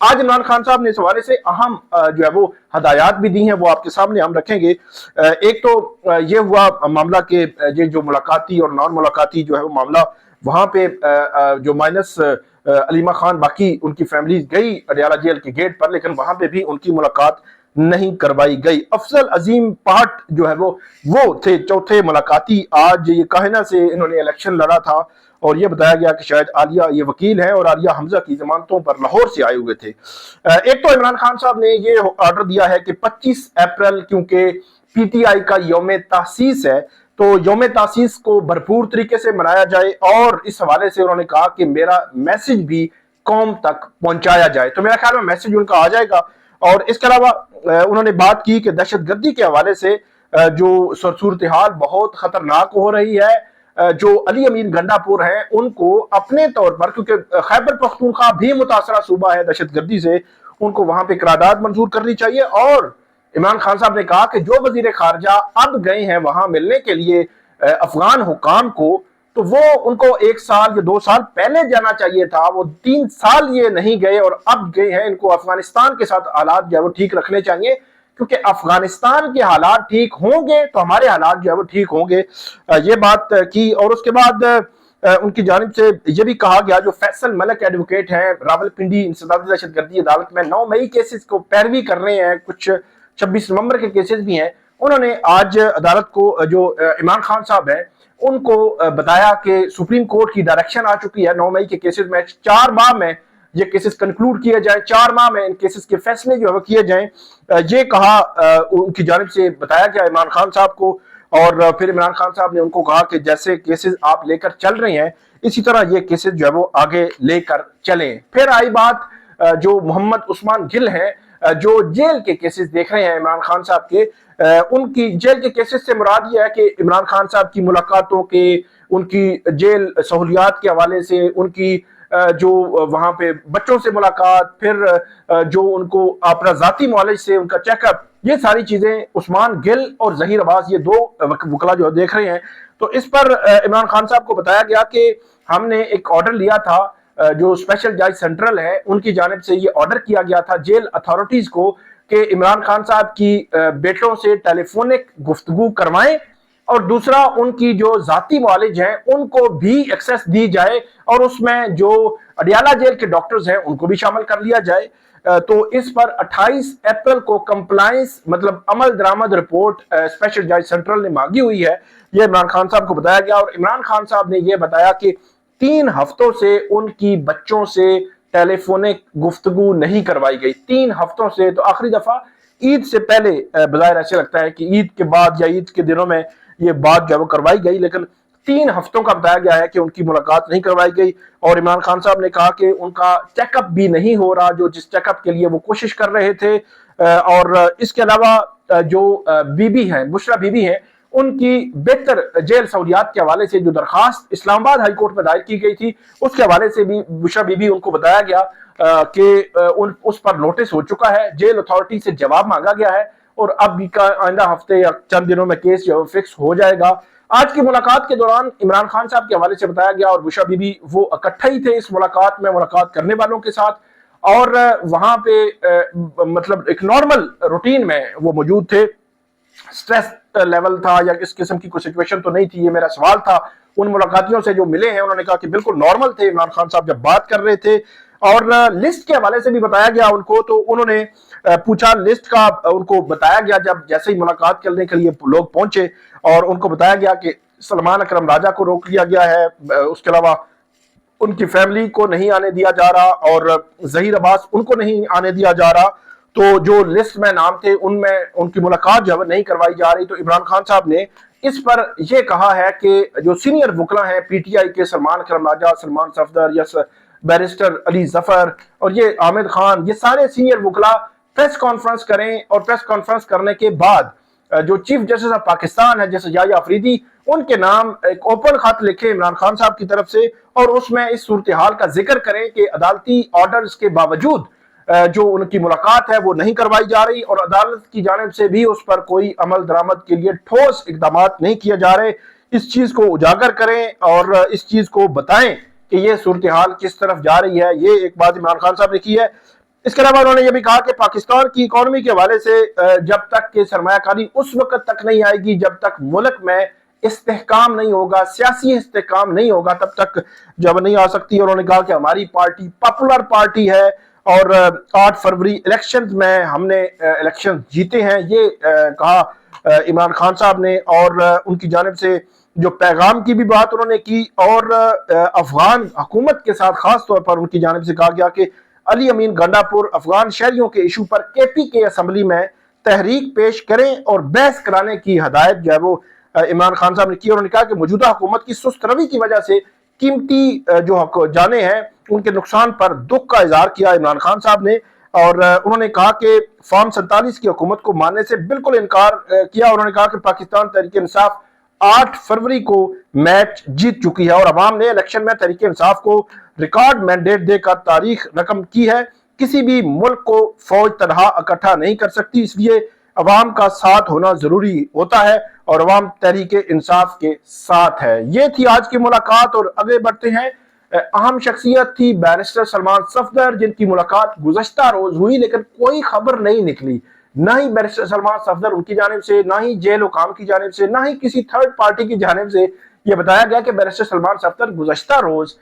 آج عمران خان صاحب نے اس حوالے سے اہم جو ہے وہ ہدایات بھی دی ہیں، وہ آپ کے سامنے ہم رکھیں گے۔ ایک تو یہ ہوا معاملہ کہ یہ جو ملاقاتی اور نان ملاقاتی جو ہے وہ معاملہ، وہاں پہ جو مائنس علیمہ خان باقی ان کی فیملی گئی اڈیالہ جیل کے گیٹ پر، لیکن وہاں پہ بھی ان کی ملاقات نہیں کروائی گئی۔ افضل عظیم پاٹ جو ہے وہ تھے چوتھے ملاقاتی۔ آج یہ کاہنہ سے انہوں نے الیکشن لڑا تھا اور یہ بتایا گیا کہ شاید عالیہ یہ وکیل ہیں اور عالیہ حمزہ کی ضمانتوں پر لاہور سے آئے ہوئے تھے۔ ایک تو عمران خان صاحب نے یہ آرڈر دیا ہے کہ 25 اپریل کیونکہ پی ٹی آئی کا یوم تاسیس ہے تو یوم تاسیس کو بھرپور طریقے سے منایا جائے، اور اس حوالے سے انہوں نے کہا کہ میرا میسج بھی قوم تک پہنچایا جائے۔ تو میرا خیال میں میسج ان کا آ جائے گا۔ اور اس کے علاوہ انہوں نے بات کی کہ دہشت گردی کے حوالے سے جو صورتحال بہت خطرناک ہو رہی ہے، جو علی امین گنڈا پور ہیں ان کو اپنے طور پر، کیونکہ خیبر پختونخوا بھی متاثرہ صوبہ ہے دہشت گردی سے، ان کو وہاں پہ قرارداد منظور کرنی چاہیے۔ اور عمران خان صاحب نے کہا کہ جو وزیر خارجہ اب گئے ہیں وہاں ملنے کے لیے افغان حکام کو، تو وہ ان کو 1 سال یا 2 سال پہلے جانا چاہیے تھا، وہ 3 سال یہ نہیں گئے اور اب گئے ہیں۔ ان کو افغانستان کے ساتھ حالات جو ہے وہ ٹھیک رکھنے چاہیے، کیونکہ افغانستان کے حالات ٹھیک ہوں گے تو ہمارے حالات جو ہے وہ ٹھیک ہوں گے، یہ بات کی۔ اور اس کے بعد ان کی جانب سے یہ بھی کہا گیا، جو فیصل ملک ایڈوکیٹ ہیں راولپنڈی انسداد دہشت گردی عدالت میں 9 مئی کیسز کو پیروی کر رہے ہیں، کچھ 26 نومبر کے کیسز بھی ہیں، انہوں نے آج عدالت کو، جو عمران خان صاحب ہیں ان کو بتایا کہ سپریم کورٹ کی ڈائریکشن آ چکی ہے 9 مئی کے کیسز میں 4 ماہ میں یہ کیسز کنکلوڈ کیے جائیں، 4 ماہ میں ان کیسز کے فیصلے جو ہے کیے جائیں، یہ کہا ان کی جانب سے بتایا گیا عمران خان صاحب کو۔ اور پھر عمران خان صاحب نے ان کو کہا کہ جیسے کیسز آپ لے کر چل رہے ہیں اسی طرح یہ کیسز جو ہے وہ آگے لے کر چلیں۔ پھر آئی بات جو محمد عثمان گل ہیں، جو جیل کے کیسز دیکھ رہے ہیں عمران خان صاحب کے، ان کی جیل کے کیسز سے مراد یہ ہے کہ عمران خان صاحب کی ملاقاتوں کے، ان کی جیل سہولیات کے حوالے سے، ان کی جو وہاں پہ بچوں سے ملاقات، پھر جو ان کو اپنا ذاتی معالج سے ان کا چیک اپ، یہ ساری چیزیں عثمان گل اور ظہیر عباس یہ 2 وکلا جو دیکھ رہے ہیں۔ تو اس پر عمران خان صاحب کو بتایا گیا کہ ہم نے ایک آرڈر لیا تھا، جو اسپیشل جج سینٹرل ہے ان کی جانب سے یہ آرڈر کیا گیا تھا جیل اتھارٹیز کو کہ عمران خان صاحب کی بیٹوں سے ٹیلی فونک گفتگو کروائیں، اور دوسرا ان کی جو ذاتی معالج ہیں ان کو بھی ایکسیس دی جائے، اور اس میں جو اڈیالہ جیل کے ڈاکٹرز ہیں ان کو بھی شامل کر لیا جائے۔ تو اس پر 28 اپریل کو کمپلائنس مطلب عمل درآمد رپورٹ اسپیشل جج سینٹرل نے مانگی ہوئی ہے، یہ عمران خان صاحب کو بتایا گیا۔ اور عمران خان صاحب نے یہ بتایا کہ 3 ہفتوں سے ان کی بچوں سے ٹیلی فونک گفتگو نہیں کروائی گئی، 3 ہفتوں سے۔ تو آخری دفعہ عید سے پہلے بظاہر ایسے لگتا ہے کہ عید کے بعد یا عید کے دنوں میں یہ بات جو ہے وہ کروائی گئی، لیکن 3 ہفتوں کا بتایا گیا ہے کہ ان کی ملاقات نہیں کروائی گئی۔ اور عمران خان صاحب نے کہا کہ ان کا چیک اپ بھی نہیں ہو رہا، جو جس چیک اپ کے لیے وہ کوشش کر رہے تھے۔ اور اس کے علاوہ جو بی بی ہیں، بشرا بی بی ہیں، ان کی بہتر جیل سہولیات کے حوالے سے جو درخواست اسلام آباد ہائی کورٹ میں دائر کی گئی تھی، اس کے حوالے سے بھی بشرا بی بی ان کو بتایا گیا کہ اس پر نوٹس ہو چکا ہے، جیل اتھارٹی سے جواب مانگا گیا ہے، اور اب بھی آئندہ ہفتے یا چند دنوں میں کیس جو فکس ہو جائے گا۔ آج کی ملاقات کے دوران عمران خان صاحب کے حوالے سے بتایا گیا، اور بشرا بی بی وہ اکٹھے ہی تھے اس ملاقات میں، ملاقات کرنے والوں کے ساتھ، اور وہاں پہ مطلب ایک نارمل روٹین میں وہ موجود تھے۔ سٹریس لیول تھا یا اس قسم کی کوئی سچویشن تو نہیں تھی، یہ میرا سوال تھا ان ملاقاتیوں سے جو ملے ہیں، انہوں نے کہا کہ بالکل نارمل تھے عمران خان صاحب جب بات کر رہے تھے۔ اور لسٹ کے حوالے سے بھی بتایا گیا ان کو، تو انہوں نے پوچھا لسٹ کا، ان کو بتایا گیا جب جیسے ہی ملاقات کرنے کے لیے لوگ پہنچے، اور ان کو بتایا گیا کہ سلمان اکرم راجہ کو روک لیا گیا ہے، اس کے علاوہ ان کی فیملی کو نہیں آنے دیا جا رہا، اور ظہیر عباس ان کو نہیں آنے دیا جا رہا، تو جو لسٹ میں نام تھے ان میں ان کی ملاقات جو ہے نہیں کروائی جا رہی۔ تو عمران خان صاحب نے اس پر یہ کہا ہے کہ جو سینئر وکلا ہیں پی ٹی آئی کے، سلمان اکرم راجہ، سلمان صفدر، یس بیرسٹر علی ظفر اور یہ عامر خان، یہ سارے سینئر وکلا پریس کانفرنس کریں، اور پریس کانفرنس کرنے کے بعد جو چیف جسٹس آف پاکستان ہے جیسے یحییٰ افریدی، ان کے نام ایک اوپن خط لکھے عمران خان صاحب کی طرف سے، اور اس میں اس صورتحال کا ذکر کریں کہ عدالتی آرڈرز کے باوجود جو ان کی ملاقات ہے وہ نہیں کروائی جا رہی، اور عدالت کی جانب سے بھی اس پر کوئی عمل درآمد کے لیے ٹھوس اقدامات نہیں کیے جا رہے۔ اس چیز کو اجاگر کریں اور اس چیز کو بتائیں کہ یہ صورتحال کس طرف جا رہی ہے۔ یہ ایک بات عمران خان صاحب نے کی ہے۔ اس کے علاوہ انہوں نے یہ بھی کہا کہ پاکستان کی اکانومی کے حوالے سے جب تک کہ سرمایہ کاری اس وقت تک نہیں آئے گی جب تک ملک میں استحکام نہیں ہوگا، سیاسی استحکام نہیں ہوگا، تب تک جب نہیں آ سکتی۔ اور انہوں نے کہا کہ ہماری پارٹی پاپولر پارٹی ہے اور 8 فروری الیکشنز میں ہم نے الیکشن جیتے ہیں، یہ کہا عمران خان صاحب نے۔ اور ان کی جانب سے جو پیغام کی بھی بات انہوں نے کی، اور افغان حکومت کے ساتھ خاص طور پر ان کی جانب سے کہا گیا کہ علی امین گنڈا پور افغان شہریوں کے ایشو پر KP کے اسمبلی میں تحریک پیش کریں اور بحث کرانے کی ہدایت جو ہے وہ عمران خان صاحب نے کی۔ اور انہوں نے کہا کہ موجودہ حکومت کی سست روی کی وجہ سے قیمتی جو جانیں ہیں ان کے نقصان پر دکھ کا اظہار کیا عمران خان صاحب نے۔ اور انہوں نے کہا کہ فارم 47 کی حکومت کو ماننے سے بالکل انکار کیا۔ انہوں نے کہا کہ پاکستان تحریک انصاف 8 فروری کو میچ جیت چکی ہے اور عوام نے الیکشن میں تحریک انصاف کو ریکارڈ مینڈیٹ دے کر تاریخ رقم کی ہے۔ کسی بھی ملک کو فوج تنہا اکٹھا نہیں کر سکتی، اس لیے عوام کا ساتھ ہونا ضروری ہوتا ہے اور عوام تحریک انصاف کے ساتھ ہے۔ یہ تھی آج کی ملاقات اور آگے بڑھتے ہیں۔ اہم شخصیت تھی بیرسٹر سلمان صفدر، جن کی ملاقات گزشتہ روز ہوئی لیکن کوئی خبر نہیں نکلی، نہ ہی بیرسٹر سلمان صفدر ان کی جانب سے، نہ ہی جیل حکام کی جانب سے، نہ ہی کسی تھرڈ پارٹی کی جانب سے یہ بتایا گیا کہ بیرسٹر سلمان صفدر گزشتہ روز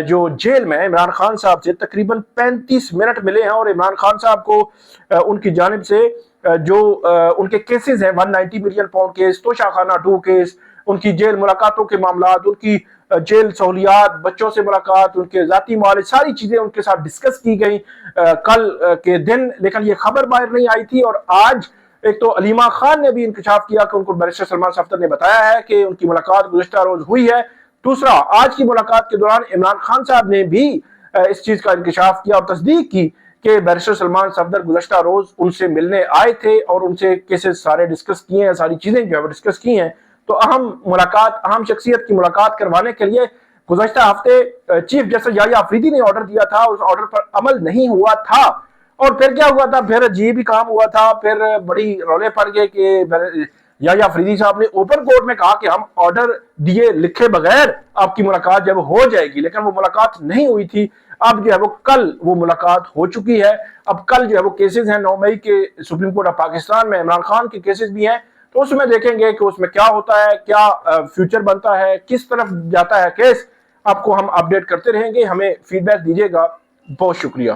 جو جیل میں عمران خان صاحب سے تقریباً 35 منٹ ملے ہیں اور عمران خان صاحب کو ان کی جانب سے جو ان کے کیسز ہیں 190 ملین پاؤنڈ کیس، توشہ خانہ 2 کیس، ان کی جیل ملاقاتوں کے معاملات، ان کی جیل سہولیات، بچوں سے ملاقات، ان کے ذاتی معاملے، ساری چیزیں ان کے ساتھ ڈسکس کی گئیں کل کے دن، لیکن یہ خبر باہر نہیں آئی تھی۔ اور آج ایک تو علیمہ خان نے بھی انکشاف کیا کہ ان کو بیرسٹر سلمان صفدر نے بتایا ہے کہ ان کی ملاقات گزشتہ روز ہوئی ہے۔ دوسرا، آج کی ملاقات کے دوران عمران خان صاحب نے بھی اس چیز کا انکشاف کیا اور تصدیق کی کہ بیرسٹر سلمان صفدر گزشتہ روز ان سے ملنے آئے تھے اور ان سے کیسز سارے ڈسکس کیے ہیں، ساری چیزیں جو ہے وہ ڈسکس کی ہیں۔ تو اہم شخصیت کی ملاقات کروانے کے لیے گزشتہ ہفتے چیف جسٹس یحییٰ آفریدی نے آرڈر دیا تھا، اس آرڈر پر عمل نہیں ہوا تھا۔ اور پھر کیا ہوا تھا؟ پھر عجیب ہی کام ہوا تھا، پھر بڑی رولے پڑ گئے کہ یحییٰ آفریدی صاحب نے اوپن کورٹ میں کہا کہ ہم آرڈر دیے لکھے بغیر آپ کی ملاقات جب ہو جائے گی، لیکن وہ ملاقات نہیں ہوئی تھی۔ اب جو ہے وہ کل وہ ملاقات ہو چکی ہے۔ اب کل جو ہے وہ کیسز ہیں 9 مئی کے سپریم کورٹ آف پاکستان میں، عمران خان کے کیسز بھی ہیں، تو اس میں دیکھیں گے کہ اس میں کیا ہوتا ہے، کیا فیوچر بنتا ہے، کس طرف جاتا ہے کیس۔ آپ کو ہم اپڈیٹ کرتے رہیں گے، ہمیں فیڈ بیک دیجیے گا۔ بہت شکریہ۔